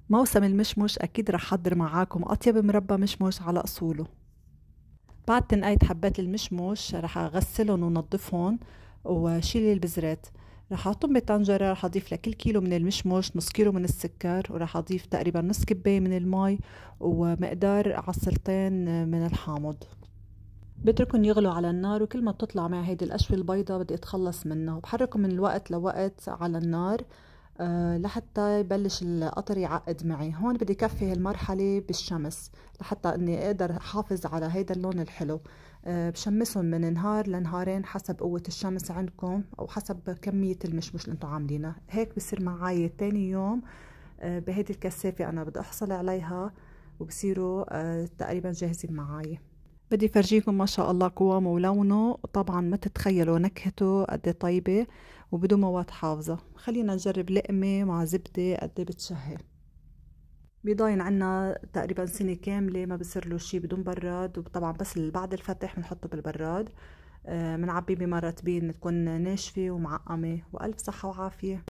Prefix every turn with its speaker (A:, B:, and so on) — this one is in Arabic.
A: موسم المشمش أكيد رح حضر معاكم أطيب مربى مشمش على أصوله. بعد تنقيت حبات المشمش رح أغسلهم ونضفهم وشيل البذرات. رح أحطهم بطنجرة، رح أضيف لكل كيلو من المشمش نص كيلو من السكر، ورح أضيف تقريبا نص كباية من المي ومقدار عصرتين من الحامض. بتركن يغلوا على النار، وكل ما بتطلع معي هيدي القشوة البيضة بدي اتخلص منها، وبحركهم من الوقت لوقت على النار لحتى يبلش القطر يعقد معي. هون بدي كفي هالمرحلة بالشمس لحتى اني اقدر احافظ على هيدا اللون الحلو. بشمسهم من نهار لنهارين حسب قوة الشمس عندكم او حسب كمية المشمش اللي انتو عاملينها. هيك بصير معي تاني يوم بهيدي الكثافة انا بدي احصل عليها، وبصيروا تقريبا جاهزين معي. بدي فرجيكم ما شاء الله قوامه ولونه، طبعا ما تتخيلوا نكهته قد طيبة وبدون مواد حافظة. خلينا نجرب لقمة مع زبدة قد بتشهي. بيضاين عنا تقريبا سنة كاملة ما بصير له شي بدون براد، وطبعا بس بعد الفتح بنحطه بالبراد. بنعبيه بمرة تبين تكون ناشفة ومعقمة، وألف صحة وعافية.